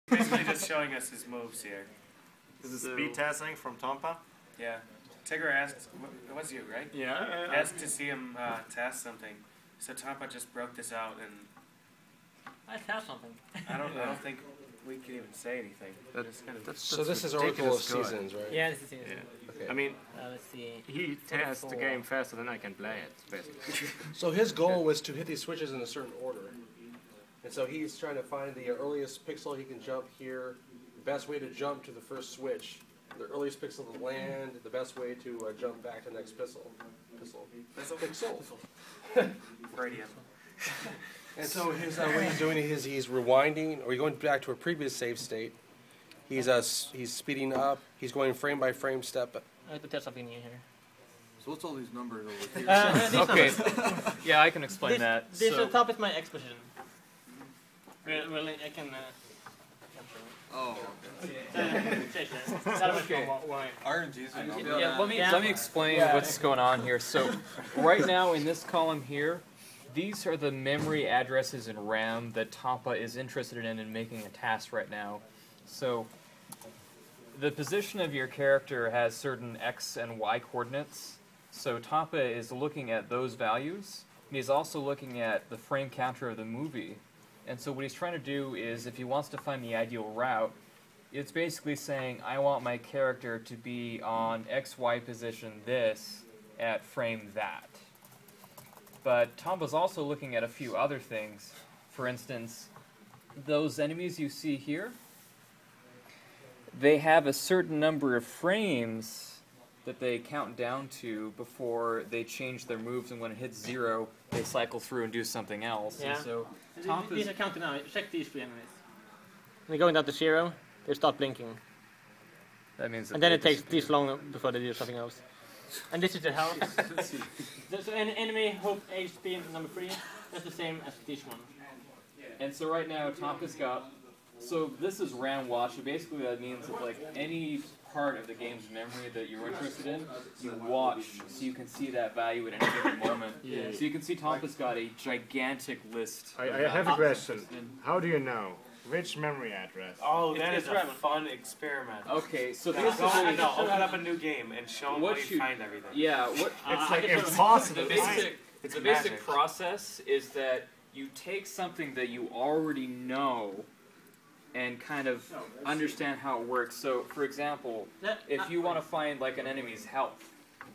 Basically just showing us his moves here. This is speed TASing from Tompa. Yeah. Tigger asked, it was you, right? Yeah. Asked to see him task something. So Tompa just broke this out, and I tasked something. I don't think we can even say anything. So this is Oracle of Seasons, right? Yeah, this is Seasons. Yeah. Okay. I mean, let's see. he tests the game faster than I can play it, basically. So his goal was to hit these switches in a certain order. And so he's trying to find the earliest pixel he can jump here, the best way to jump to the first switch, the earliest pixel to land, the best way to jump back to the next pixel. Freudian. And so his, what he's doing is he's rewinding, or he's going back to a previous save state. He's speeding up. He's going frame by frame step. I have to test something new here. So what's all these numbers over here? Okay. Yeah, I can explain that. This So, on top is my X position. Really, I can. Oh, okay. RNGs. Yeah, let me explain what's going on here. So, right now in this column here, these are the memory addresses in RAM that Tompa is interested in making a task right now. So, the position of your character has certain X and Y coordinates. So Tompa is looking at those values, and he's also looking at the frame counter of the movie. And so what he's trying to do is, if he wants to find the ideal route, it's basically saying, I want my character to be on XY position this at frame that. But Tompa's also looking at a few other things. For instance, those enemies you see here, they have a certain number of frames that they count down to before they change their moves, and when it hits 0, they cycle through and do something else. Yeah. And so These are counting now. Check these three enemies. When they're going down to 0, they start blinking. That means that and then it takes this long before they do something else. And this is the health. So an enemy, hope, HP, number 3, that's the same as this one. And so right now, Tompa's got... So this is RAM watch, and basically that means that like any part of the game's memory that you're interested in, you watch so you can see that value at any given moment. Yeah. So you can see Tompa's got a gigantic list. I have a question. How do you know which memory address? Oh, that is a fun experiment. Okay, so Open up a new game and show them what you find everything. Yeah, it's like impossible. The basic process is that you take something that you already know and kind of understand how it works. So, for example, if you want to find like an enemy's health,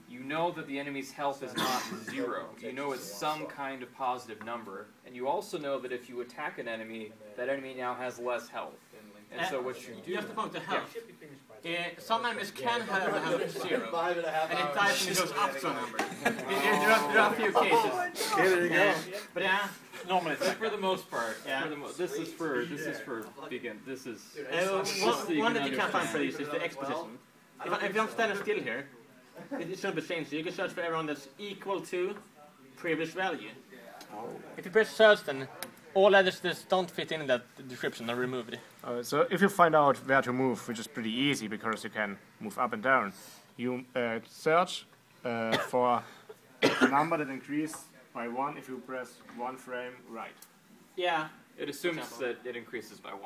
you know that the enemy's health is not 0. You know it's some kind of positive number. And you also know that if you attack an enemy, that enemy now has less health. And so what you do... Just to point the health. Some enemies can have a health 0, and it dies and it goes up to a number. There are a few cases. Okay, there you go. But yeah, normally it's for the most part. Yeah. This is for begin. This is one that you can't find for these is the X position. If I'm standing still here, it should be changed. So you can search for everyone that's equal to previous value. If you press search, then all letters that don't fit in that description are removed. So if you find out where to move, which is pretty easy because you can move up and down, you search for a number that increases by 1 if you press 1 frame right. Yeah. It assumes that it increases by 1.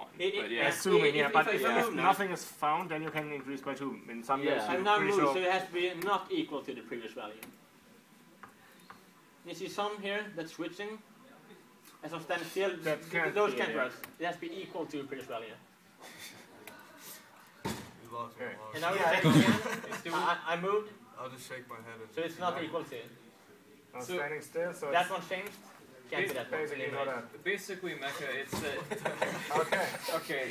But if nothing is found, then you can increase by 2. In some games, I'm not moved, so it has to be not equal to the previous value. You see some here that's switching. As I'm standing still, those can't rest. It has to be equal to previous value. And now I moved. I'll just shake my head. So it's not equal to. I'm standing still, so that one changed. Can't do that one. Basically, Mecha, it's that. Okay.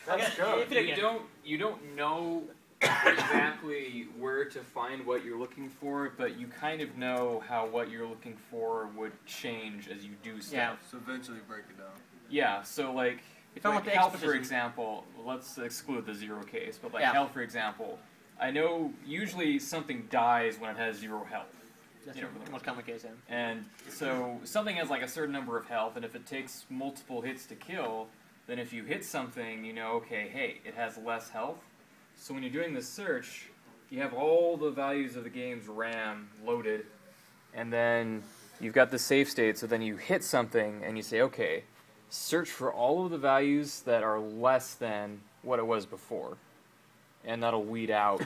That's good. You don't know exactly where to find what you're looking for, but you kind of know how what you're looking for would change as you do stuff. Yeah. So eventually break it down. Yeah. So like, if I want the health, for example, let's exclude the 0 case, but like health, for example, I know usually something dies when it has 0 health. That's the most common case, yeah. And so something has like a certain number of health, and if it takes multiple hits to kill, then if you hit something, you know, okay, hey, it has less health. So when you're doing this search, you have all the values of the game's RAM loaded, and then you've got the save state, so then you hit something, and you say, okay, search for all of the values that are less than what it was before. And that'll weed out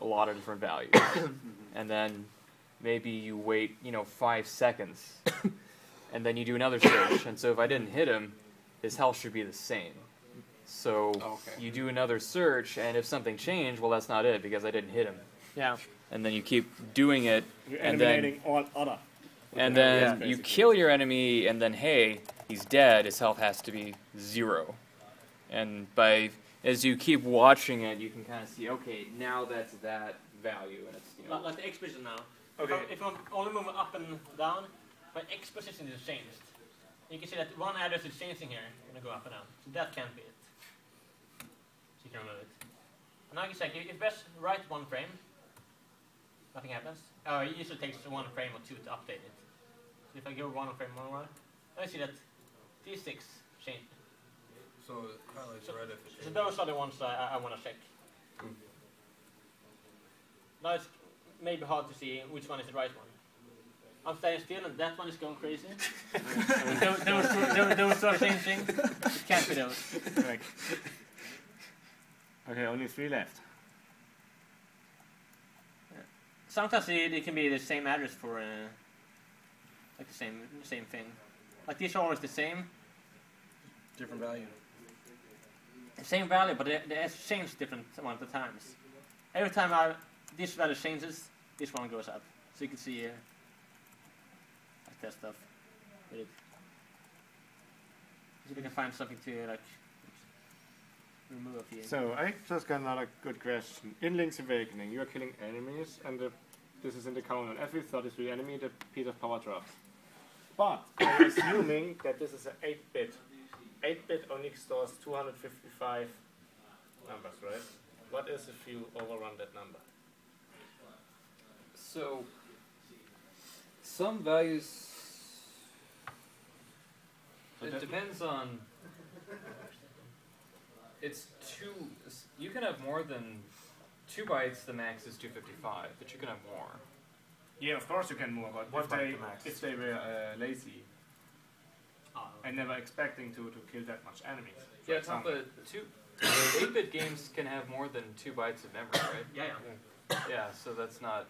a lot of different values. And then maybe you wait, 5 seconds. And then you do another search. And so if I didn't hit him, his health should be the same. So you do another search, and if something changed, well, that's not it, because I didn't hit him. Yeah. And then you keep doing it, You're and eliminating all other. then you kill your enemy, and then, hey, he's dead, his health has to be 0. And as you keep watching it, you can kind of see, okay, now that's that value, and it's, Like the X position now. Okay. If I'm only moving up and down, my X position is changed. You can see that one address is changing here. I'm going to go up and down. So that can't be it. So you can remove it. And now you can check, if you press right 1 frame, nothing happens. It usually takes 1 frame or 2 to update it. So if I go 1 frame more, I see that these 6 change. So it highlights red if it So those are the ones I want to check. Now it's maybe hard to see which one is the right one. I'm staying still and that one is going crazy. those are changing. It can't be those. Okay, only 3 left. Sometimes it can be the same address for like the same thing. Like these are always the same. Different value. Same value, but they have changed different amount of times. Every time this value changes, this one goes up. So you can see like that stuff with it. So we can find something to like remove a few. So I just got another good question. In Link's Awakening, you are killing enemies, and this is in the count. On every 33 enemy, the piece of power drops. But I'm assuming that this is an 8-bit. 8-bit only stores 255 numbers, right? What is if you overrun that number? So, some values, it depends on, it's you can have more than 2 bytes, the max is 255, but you can have more. Yeah, of course you can more, but if they were lazy, and never expecting to kill that much enemies. Yeah, Tompa, 8-bit games can have more than 2 bytes of memory, right? Yeah. Yeah, so that's not...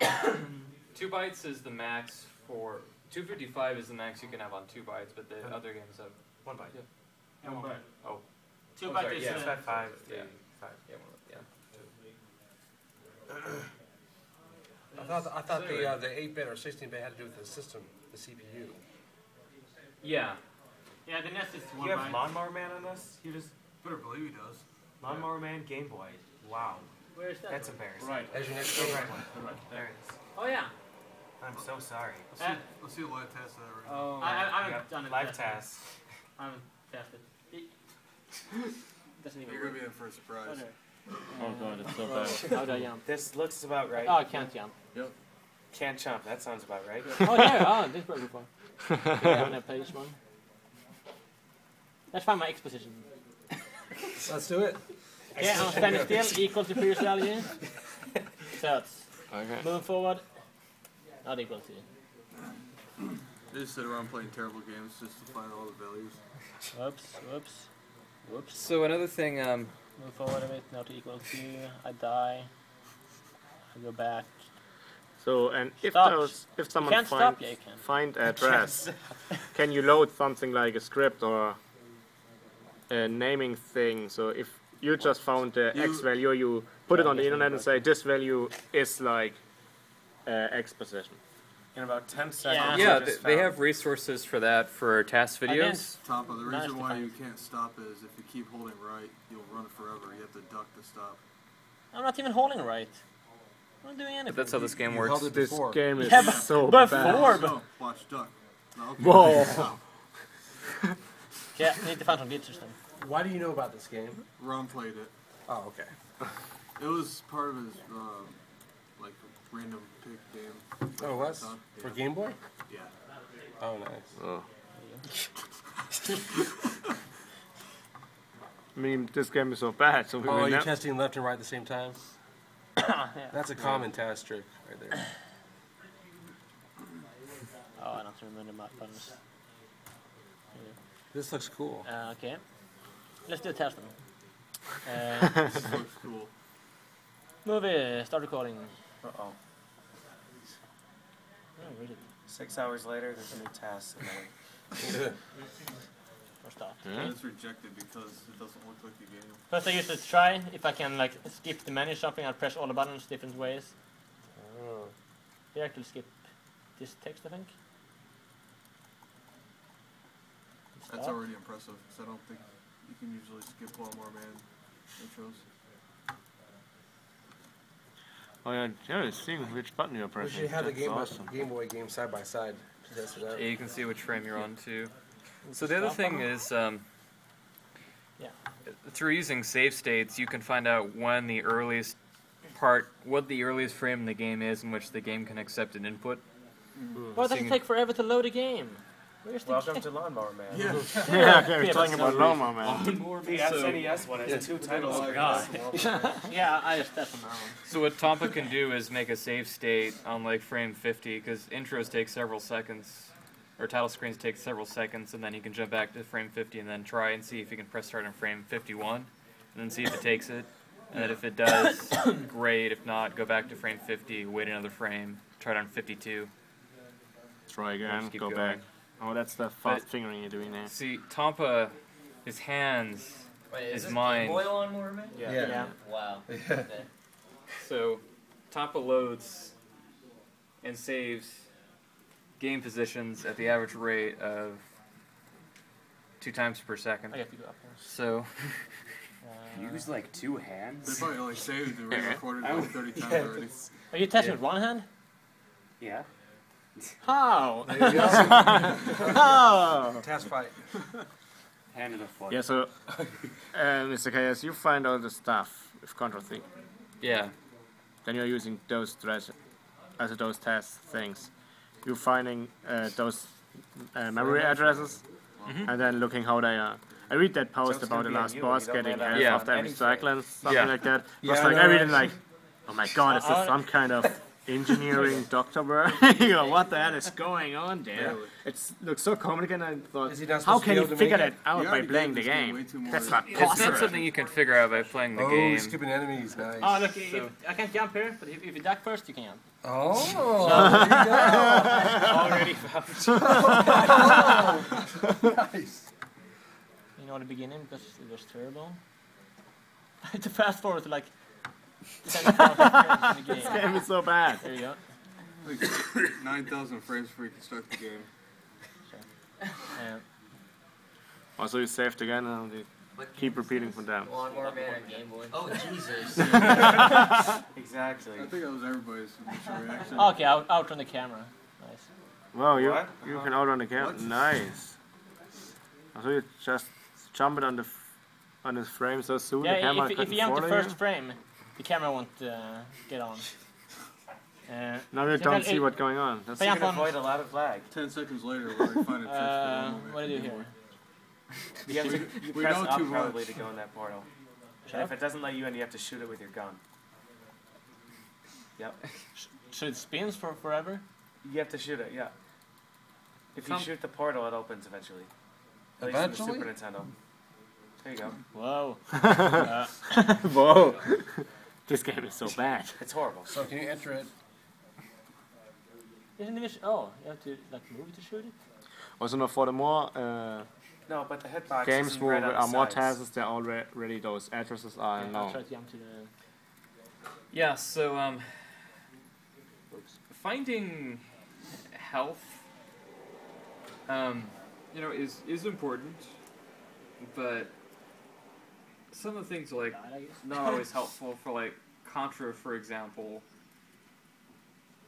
2 bytes is the max for... 255 is the max you can have on 2 bytes, but the other games have... 1 byte. Yeah. 1 byte. Oh. 2 Oh, bytes sorry, is... yeah. It's got 5. Yeah. 5. Yeah. I thought the 8-bit or 16-bit had to do with the system, the CPU. Yeah. Yeah, the NES is 1 You byte. have Lawnmower Man on this? You just better believe he does. Lawnmower Man Game Boy. Wow. Where is that? That's embarrassing. Right. As your next Go game. right. There it is. Oh yeah. I'm so sorry. Let's see a live test of that right now. Oh, I haven't Yep. done it. Live yet. task. I haven't tested. It doesn't even You're work. gonna be in for a surprise. Oh god, it's so bad. How do I jump? This looks about right. Oh, I can't jump. Can't jump. That sounds about right. Oh yeah, this worked before. Yeah, when I play this one. Let's find my X position. Let's do it. Yeah, I'm standing still, equal to previous value. So it's moving forward, not equal to. They just sit around playing terrible games just to find all the values. Whoops. So another thing, Move forward a bit, not equal to. I die. I go back. So, and if Stop. if someone can't stop, yeah, you can. find address, can you load something like a script or a naming thing? So if you just found the X value, you put it on the internet and say this value is like X position. In about 10 seconds. yeah, I just they found- have resources for that for task videos. Tompa, the Nice reason to why find. you can't stop is if you keep holding right, you'll run forever. You have to duck to stop. I'm not even holding right. I'm not doing anything. But that's how this game You works. held it This before. game is Yeah, but so before, bad. No, watch duck. No, okay. Whoa. Stop. Yeah, I need to find some glitches then. Why do you know about this game? Ron played it. Oh, okay. It was part of his like random pick game. Oh, it was? Yeah. For Game Boy? Yeah. Oh, nice. Oh. I mean, this game is so bad. So we Oh, will you're ne- testing left and right at the same time? Yeah. That's a common task trick right there. Oh, I don't remember my buttons. This looks cool. Okay. Let's do a test then. This looks cool. Movie, start recording. Uh-oh. Oh, really? 6 hours later, there's a new task submitted. First off. And it's rejected because it doesn't look like the game. First I usually try if I can like skip the menu something. I'll press all the buttons different ways. Oh. Here I can skip this text, I think. That's already impressive, because I don't think you can usually skip Lawnmower Man intros. Oh yeah, seeing which button you're We pressing. should have the That's awesome. Game Boy game side by side. Test it out. Yeah, you can see which frame you're on too. So the other thing is, through using save states, you can find out when the earliest what the earliest frame in the game is in which the game can accept an input. Why does it take forever to load a game? Where's the Welcome to Lawnmower Man. Yeah. Yeah, okay, we're talking about Lawnmower Man. The SNES one has 2 titles. Oh, God. Yeah, I just test on that one. So what Tompa can do is make a save state on like frame 50, because intros take several seconds, or title screens take several seconds, and then you can jump back to frame 50 and then try and see if you can press start on frame 51, and then see if it takes it. And then if it does, great. If not, go back to frame 50, wait another frame, try it on 52. Try again, Just keep go going. back. Oh, that's the fast fingering you're doing there. See, Tompa, his hands, his mind. Lawnmower Man? Yeah. Wow. So, Tompa loads and saves game positions at the average rate of 2 times per second. I have to go up here. So, Use like 2 They hands? probably only saved and re-recorded like 30 times already. Are you testing with one hand? Yeah. How? Task fight. Hand in the foot. Yeah, so, Mr. KS, you find all the stuff with Control C. yeah. Then you're using those those test things. You're finding those memory addresses, and then looking how they are. I read that post it's about gonna the be on last you, boss you don't getting let half that of on every anything. cycle and something Yeah. like that. Yeah, It's I like know, I read right? it like, oh my god, is this some kind of engineering doctor work? You know, what the hell is going on there? It looks so complicated, and I thought, Is he not how supposed to can be you able to figure make that it? out You by already playing the gave this game game? way too more That's not It's not possible. something you can figure out by playing the Oh, game. stupid enemies, nice. Oh, look, I can't jump here, but if you duck first, you can jump. Oh, there Already found. you go. Nice. You know, at the beginning, because it was terrible. I had to fast forward to like 10 frames in the This game. game is so bad. There you go. Like 9,000 frames before you can start the game. Also, you saved again, and you keep repeating for them. Lawnmower Man on Game Boy. Oh, Jesus. Exactly. I think that was everybody's initial reaction. Okay, out from the camera. Nice. Wow, you What? can outrun the camera. What? Nice. So you just jump it on the frame so soon the Yeah, camera if couldn't you jump the follow first frame, the camera won't get on. Now you So don't then see it- what's going on. That's But You yeah, can avoid a lot of lag. 10 seconds later, we're already finding tricks for Lawnmower What do you do Man. here? You have to you We press know up too probably much. to go in that portal. Shut And up. if it doesn't let you in, you have to shoot it with your gun. Yep. So it spins for forever? You have to shoot it, yeah. If you Some- shoot the portal, it opens eventually. At least in the Super Nintendo. There you go. Whoa. Whoa! This game is so bad. It's horrible. So can you enter it? Isn't it? Oh, you have to like move to shoot it? Also, no, for the more No, but the hitbox games isn't where right on there the are more sides. tasks, there are already those addresses are I'll known. try to jump to the... Yeah, so finding health, you know, is important, but some of the things are like God, I guess. not always helpful. For like Contra, for example,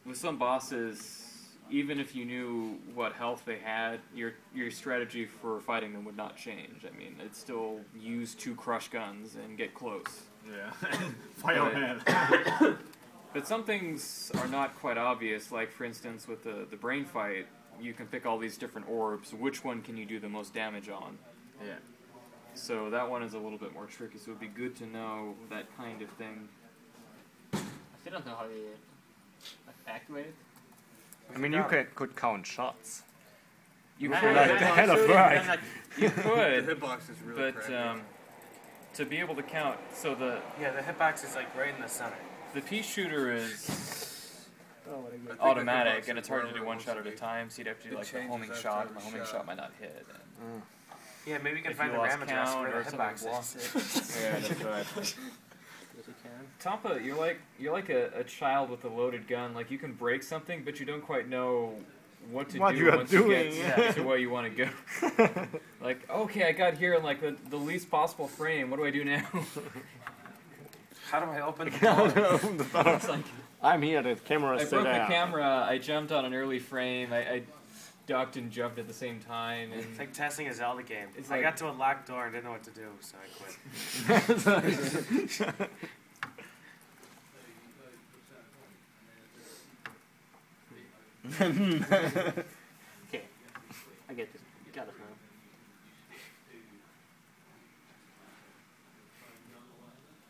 with some bosses, even if you knew what health they had, your strategy for fighting them would not change. I mean, it'd still use 2 crush guns and get close. Yeah. But- But some things are not quite obvious, like for instance with the brain fight, you can pick all these different orbs, which one can you do the most damage on? Yeah. So that one is a little bit more tricky, so it would be good to know that kind of thing. I still don't know how you activate it. I mean, could count shots. You Like could, the head of work. you The could, hitbox is really but crappy. to be able to count, so the hitbox is like right in the center. pea shooter is I think the automatic, hitbox and is it's hard to wherever do it one wants shot to at a be. time, so you'd have to do It like the changes homing after shot, and every the homing shot. shot might not hit. And Yeah, maybe we can if find you the lost RAM address count where or the something hitbox lost is. Yeah, that's right. Yes, you can. Tompa, you're like a child with a loaded gun. Like you can break something, but you don't quite know what to What do you are once doing. you get to where you want to go. Like, okay, I got here in like the least possible frame. What do I do now? How do I open the door? It's like, I'm here, the camera I is still broke the there. camera. I jumped on an early frame. I ducked and jumped at the same time. And It's like testing a Zelda game. It's I like- got to a locked door and didn't know what to do, so I quit. Okay, I get this. Got it now.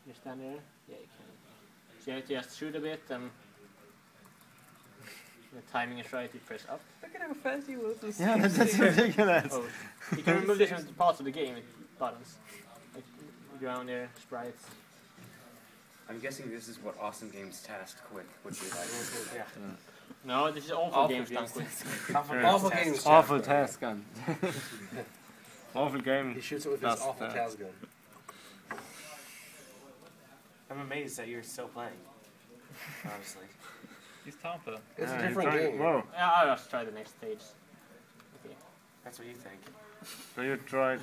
You stand there? Yeah, you can. So you have to just shoot a bit, and the timing is right. You press up. look at how fast he was. Yeah, that's ridiculous. Oh, you can remove different parts of the game with buttons, like ground there, sprites. I'm guessing this is what Awesome Games tasked quick would be like. Yeah. No, this is awful games done quick. Awful games. Awful task gun. Awful game. He shoots it with his That's awful that. TAS gun. I'm amazed that you're still playing. Honestly. He's Tompa. It's a Yeah, different you tried- game. Whoa. Yeah, I'll just try the next stage. Okay. That's what you think. So you tried.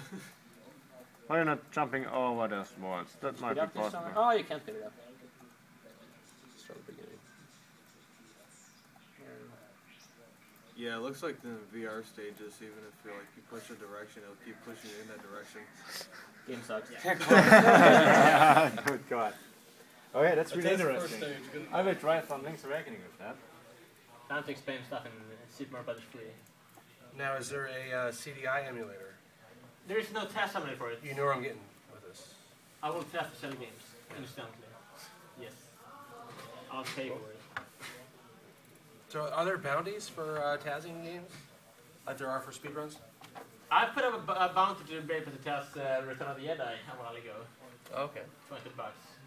Why are you not jumping over those walls? That might Speed be up this possible. time. Oh, you can't speed it up. Start at the beginning. Yeah, it looks like the VR stages, even if you like you push a direction, it'll keep pushing you in that direction. Game sucks. Good God. Okay, that's really interesting. I will try some Link's Awakening with that. Time to explain stuff in Super Mario Bros. 3. Now, is there a CDI emulator? There is no test summary for it. You know where I'm getting with this. I will test the cell games instantly. Yes. I'll pay for it. So, are there bounties for TASing games? Like there are for speedruns? I put up a bounty to be able to test Return of the Jedi a while ago. Okay. $20.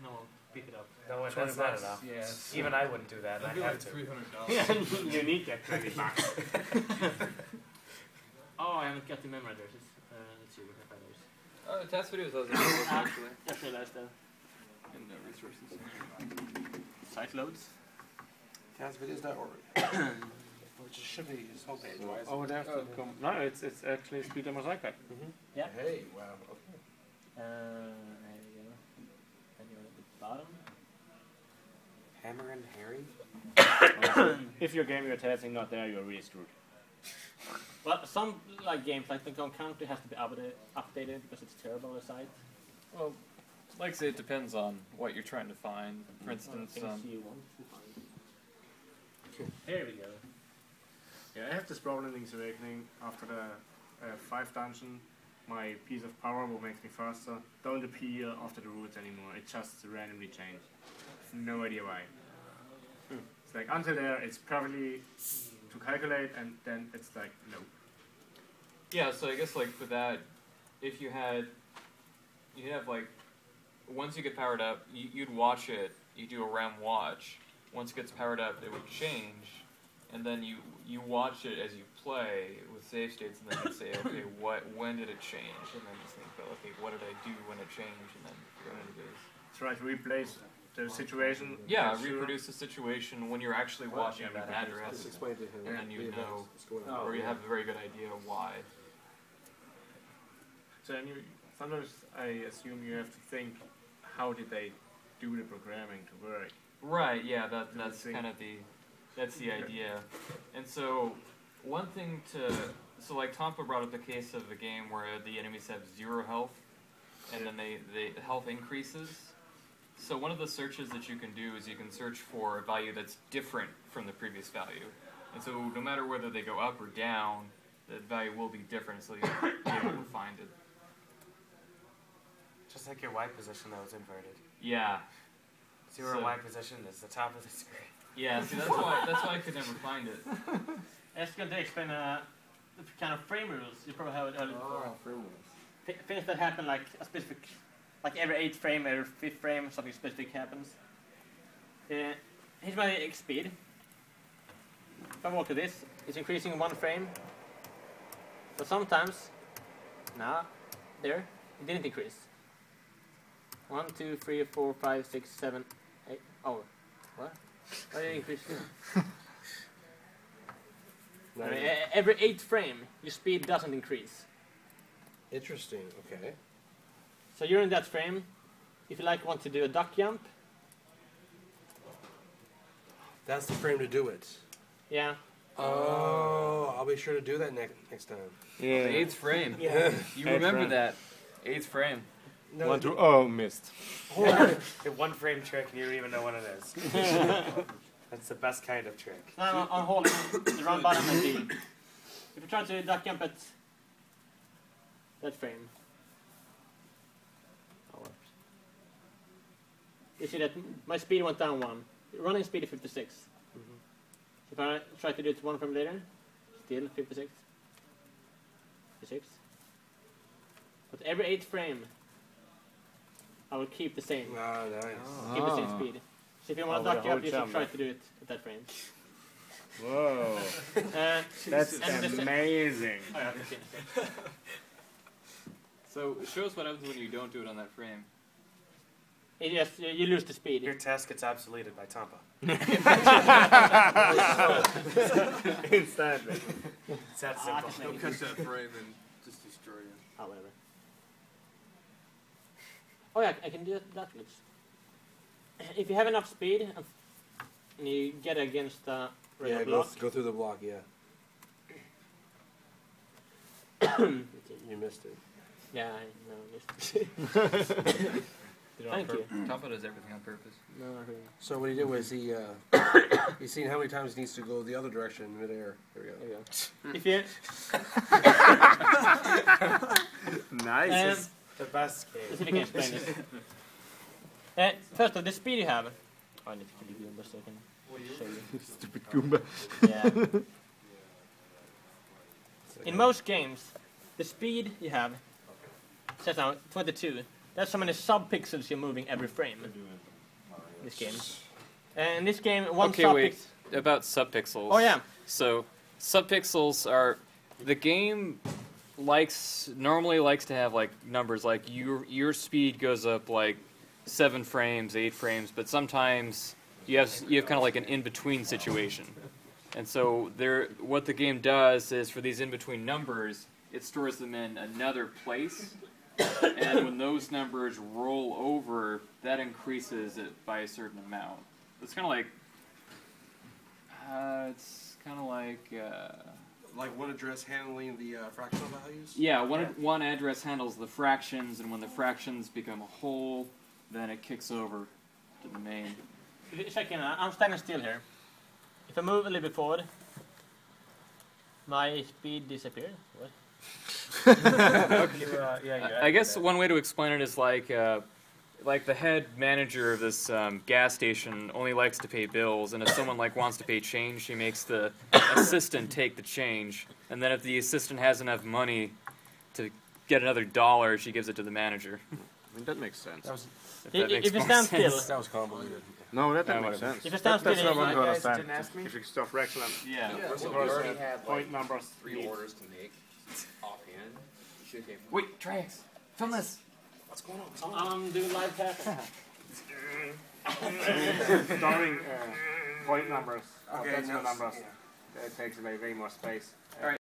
No one picked it up. No, wait, that's not enough. Yeah. Even I wouldn't do that. I have to. $300. You need that $20. Oh, I haven't got the memory addresses. Let's see what I can find those. Test videos doesn't actually. Just realized that. And resources. Site loads. TASvideos.org. Which should be his homepage. Why is it? Oh, that's come. No, it's actually Speed Demo Cycle. Yeah. Hey, wow. Okay. There you go. And you're at the bottom. Hammer and Harry? If your game you're testing not there, you're really screwed. Well, some like games like the Gun Country has to be updated because it's terrible on the site. Well, like I say, it depends on what you're trying to find. For instance, Things you want to find. There we go. Yeah, I have this problem in Link's Awakening. After the 5 dungeon, my piece of power will make me faster. Don't appear after the routes anymore. It just randomly changed. No idea why. It's like until there, it's perfectly to calculate, and then it's like no. yeah. So I guess like for that, if you have like, once you get powered up, you'd watch it. You do a RAM watch. Once it gets powered up, it would change, and then you watch it as you play with save states, and then you say, okay, when did it change? And then you think, well, okay, what did I do when it changed? And then you're going to do this. Try to replace the situation. Yeah, sure. reproduce the situation when you're actually watching that address, Just explain to him. and then you the event know, that's going on. or you have a very good idea of why. So then sometimes I assume you have to think, how did they do the programming to work? Right, yeah, that's see. kind of that's the idea. And so, one thing so like Tompa brought up the case of a game where the enemies have 0 health, and then the health increases. So one of the searches that you can do is you can search for a value that's different from the previous value. And so no matter whether they go up or down, the value will be different, so you'll be able to find it. Just like your Y position that was inverted. Yeah. 0 So- Y position is the top of the screen. Yeah, see that's why I could never find it. It's going to explain kind of frame rules. You probably have it earlier. Frame rules. Things that happen like a specific, like every 8th frame, every 5th frame, something specific happens. Here's my X speed. If I walk to this, it's increasing 1 frame. So sometimes, there, it didn't increase. 1, 2, 3, 4, 5, 6, 7, 8. Oh, what? Why did it increase? Every 8th frame, your speed doesn't increase. Interesting. Okay. So you're in that frame. If you want to do a duck jump, That's the frame to do it. yeah. Oh, I'll be sure to do that next time. Yeah. The 8th frame. Yeah. You 8th remember frame. that. 8th frame. No, 1, 2, oh, missed. The 1 frame trick and you don't even know what it is. That's the best kind of trick. Now I'm holding the run button and B. If you try to duck jump at that frame, you see that my speed went down 1. Running speed is 56. If I try to do it 1 frame later, still 56. 56. But every 8th frame, I will keep the same. Ah, nice. Keep the same speed. So if you want to duck jump, you should try to do it at that frame. Whoa. That's amazing. Oh, yeah, I've seen it. So show us what happens when you don't do it on that frame. You lose the speed. Your task gets obsoleted by Tompa. Instantly. It's that simple. He'll catch that frame and just destroy you. Oh, whatever. Oh yeah, I can do that glitch. If you have enough speed and you get against the regular block, go through the block, yeah. You missed it. yeah, I know. Missed. Thank you. Tompa does everything on purpose. No, not really. So what he did was he's seen how many times he needs to go the other direction in midair. There we go. There you go. If you Nice. The best game. let's see if I can explain this. First of all, the speed you have. Oh, I need to kill you Goomba so I can show you. Stupid Goomba. Yeah. In most games, the speed you have says now 22. That's how many sub-pixels you're moving every frame in this game. And in this game, one Okay, wait. About subpixels. Oh yeah. So subpixels are the game normally likes to have like numbers like your speed goes up like 7 frames, 8 frames, but sometimes you have kind of like an in-between situation. And so what the game does is for these in-between numbers, it stores them in another place. And when those numbers roll over, that increases it by a certain amount. It's kind of like Like one address handling the fractional values? yeah, one address handles the fractions, and when the fractions become a whole, then it kicks over to the main. Check in. I'm standing still here. If I move a little bit forward, my speed disappears. What? I guess one way to explain it is like the head manager of this gas station only likes to pay bills, and if someone wants to pay change, she makes the assistant take the change, and then if the assistant has enough money to get another $1, she gives it to the manager. I mean, that makes sense. If you stand still, That was convoluted. No, that doesn't make sense. if you stand That's still, not what I guys understand. didn't ask me? If you start fractional, Yeah. So we already had point numbers. 3 orders to make offhand. You should have Wait, Trax, film this. What's going on? I'm doing live tasking. Storing point numbers, Okay, decimal now- numbers, it takes away way more space.